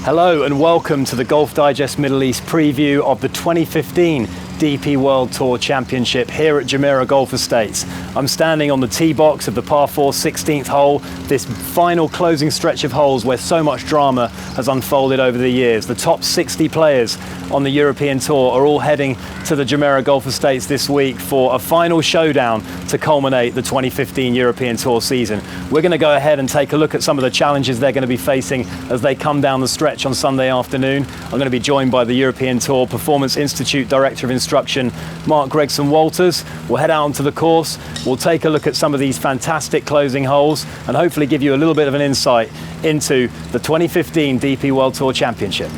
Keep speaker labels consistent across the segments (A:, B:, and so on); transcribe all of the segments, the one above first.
A: Hello and welcome to the Golf Digest Middle East preview of the 2015 DP World Tour Championship here at Jumeirah Golf Estates. I'm standing on the tee box of the par 4 16th hole, this final closing stretch of holes where so much drama has unfolded over the years. The top 60 players on the European Tour are all heading to the Jumeirah Golf Estates this week for a final showdown to culminate the 2015 European Tour season. We're going to go ahead and take a look at some of the challenges they're going to be facing as they come down the stretch on Sunday afternoon. I'm going to be joined by the European Tour Performance Institute Director of Instruction, Mark Gregson-Walters. We'll head out onto the course, we'll take a look at some of these fantastic closing holes and hopefully give you a little bit of an insight into the 2015 DP World Tour Championship.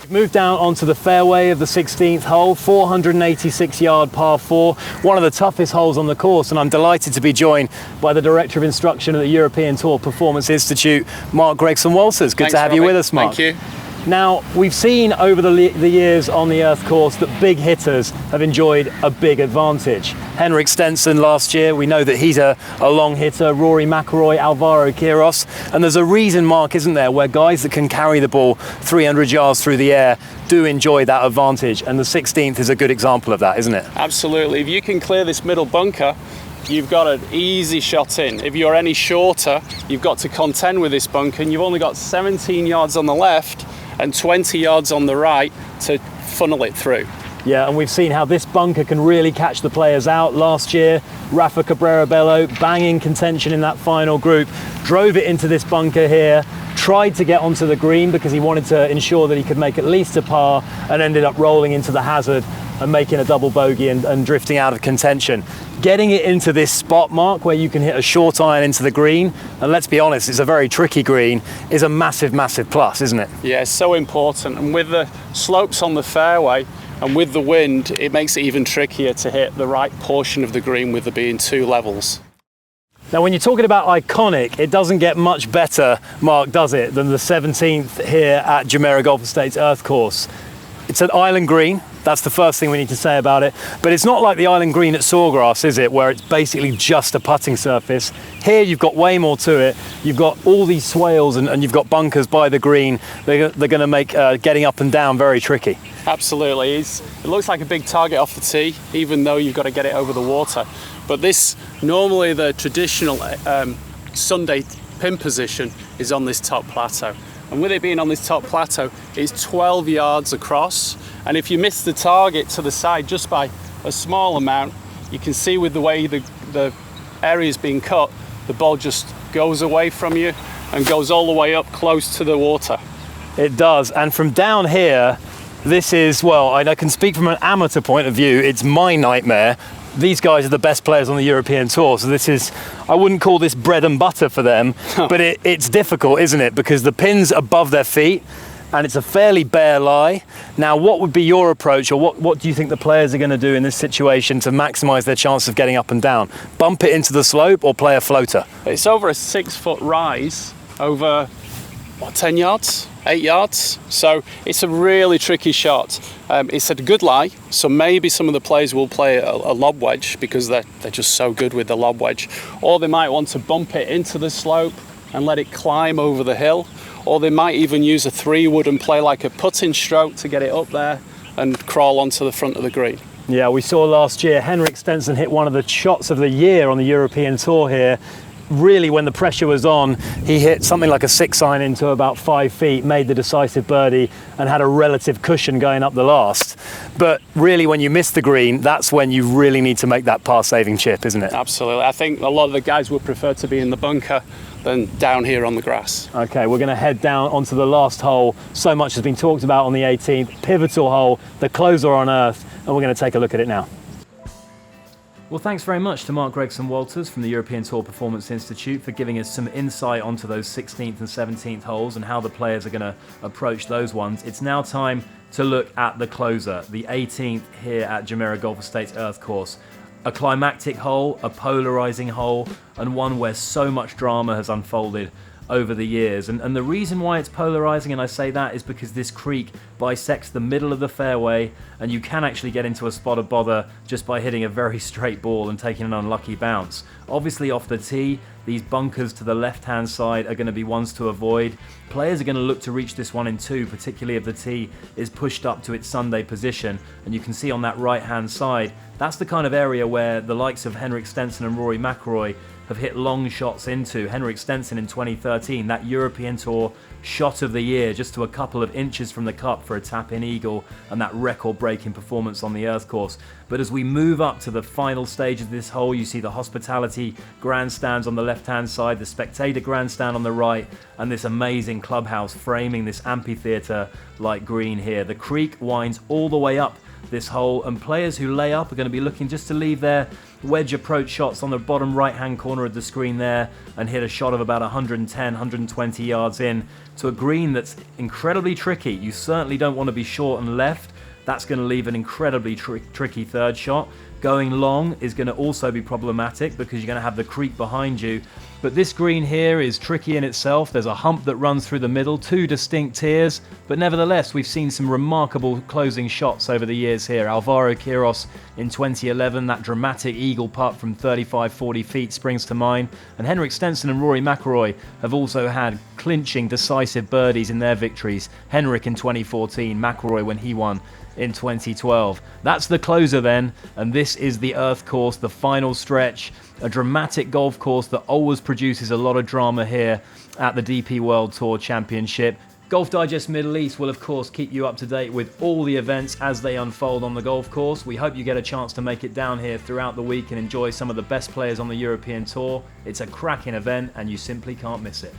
A: Moved down onto the fairway of the 16th hole, 486-yard par 4, one of the toughest holes on the course, and I'm delighted to be joined by the Director of Instruction at the European Tour Performance Institute, Mark Gregson-Walters. Good to have you with us, Mark.
B: Thank you.
A: Now, we've seen over the years on the Earth course that big hitters have enjoyed a big advantage. Henrik Stenson last year, we know that he's a long hitter, Rory McIlroy, Alvaro Quiros, and there's a reason, Mark, isn't there, where guys that can carry the ball 300 yards through the air do enjoy that advantage, and the 16th is a good example of that, isn't it?
B: Absolutely. If you can clear this middle bunker, you've got an easy shot in. If you're any shorter, you've got to contend with this bunker, and you've only got 17 yards on the left and 20 yards on the right to funnel it through.
A: Yeah, and we've seen how this bunker can really catch the players out. Last year, Rafa Cabrera-Bello, banging contention in that final group, drove it into this bunker here, tried to get onto the green because he wanted to ensure that he could make at least a par, and ended up rolling into the hazard and making a double bogey and drifting out of contention. Getting it into this spot, Mark, where you can hit a short iron into the green, and let's be honest, it's a very tricky green, is a massive, massive plus, isn't it?
B: Yeah, it's so important. And with the slopes on the fairway and with the wind, it makes it even trickier to hit the right portion of the green with there being two levels.
A: Now, when you're talking about iconic, it doesn't get much better, Mark, does it, than the 17th here at Jumeirah Golf Estates Earth Course. It's an island green. That's the first thing we need to say about it. But it's not like the island green at Sawgrass, is it, where it's basically just a putting surface. Here you've got way more to it. You've got all these swales and you've got bunkers by the green. They're going to make getting up and down very tricky.
B: Absolutely. It looks like a big target off the tee, even though you've got to get it over the water. But this, normally the traditional Sunday pin position is on this top plateau. And with it being on this top plateau, it's 12 yards across. And if you miss the target to the side just by a small amount, you can see with the way the area is being cut, the ball just goes away from you and goes all the way up close to the water.
A: It does. And from down here, this is, well, I can speak from an amateur point of view, it's my nightmare. These guys are the best players on the European Tour, so this is, I wouldn't call this bread and butter for them, but it's difficult, isn't it? Because the pin's above their feet, and it's a fairly bare lie. Now, what would be your approach, or what do you think the players are going to do in this situation to maximise their chance of getting up and down? Bump it into the slope or play a floater?
B: It's over a 6-foot rise, over, 10 yards? 8 yards, so it's a really tricky shot. It's a good lie, so maybe some of the players will play a lob wedge because they're just so good with the lob wedge, or they might want to bump it into the slope and let it climb over the hill, or they might even use a 3-wood and play like a putting stroke to get it up there and crawl onto the front of the green.
A: Yeah, we saw last year Henrik Stenson hit one of the shots of the year on the European Tour here. Really, when the pressure was on, he hit something like a 6-iron into about 5 feet, made the decisive birdie and had a relative cushion going up the last. But really, when you miss the green, that's when you really need to make that par-saving chip, isn't it?
B: Absolutely. I think a lot of the guys would prefer to be in the bunker than down here on the grass.
A: Okay, we're going to head down onto the last hole. So much has been talked about on the 18th, pivotal hole, the closer on earth, and we're going to take a look at it now. Well, thanks very much to Mark Gregson-Walters from the European Tour Performance Institute for giving us some insight onto those 16th and 17th holes and how the players are going to approach those ones. It's now time to look at the closer, the 18th here at Jumeirah Golf Estates Earth Course. A climactic hole, a polarising hole, and one where so much drama has unfolded over the years. And the reason why it's polarizing, and I say that, is because this creek bisects the middle of the fairway, and you can actually get into a spot of bother just by hitting a very straight ball and taking an unlucky bounce. Obviously off the tee, these bunkers to the left-hand side are going to be ones to avoid. Players are going to look to reach this one in two, particularly if the tee is pushed up to its Sunday position. And you can see on that right-hand side, that's the kind of area where the likes of Henrik Stenson and Rory McIlroy have hit long shots into. Henrik Stenson in 2013, that European Tour shot of the year, just to a couple of inches from the cup for a tap-in eagle and that record-breaking performance on the earth course. But as we move up to the final stage of this hole, you see the hospitality grandstands on the left-hand side, the spectator grandstand on the right, and this amazing clubhouse framing this amphitheatre-like green here. The creek winds all the way up this hole, and players who lay up are going to be looking just to leave their wedge approach shots on the bottom right hand corner of the screen there and hit a shot of about 110, 120 yards in to a green that's incredibly tricky. You certainly don't want to be short and left. That's going to leave an incredibly tricky third shot. Going long is going to also be problematic because you're going to have the creek behind you. But this green here is tricky in itself. There's a hump that runs through the middle, two distinct tiers, but nevertheless we've seen some remarkable closing shots over the years here. Alvaro Quiros in 2011, that dramatic eagle putt from 35-40 feet springs to mind, and Henrik Stenson and Rory McIlroy have also had clinching decisive birdies in their victories. Henrik in 2014, McIlroy when he won in 2012. That's the closer then, and this is the earth course, the final stretch, a dramatic golf course that always produces a lot of drama here at the DP World Tour Championship. Golf Digest Middle East will of course keep you up to date with all the events as they unfold on the golf course. We hope you get a chance to make it down here throughout the week and enjoy some of the best players on the European Tour. It's a cracking event and you simply can't miss it.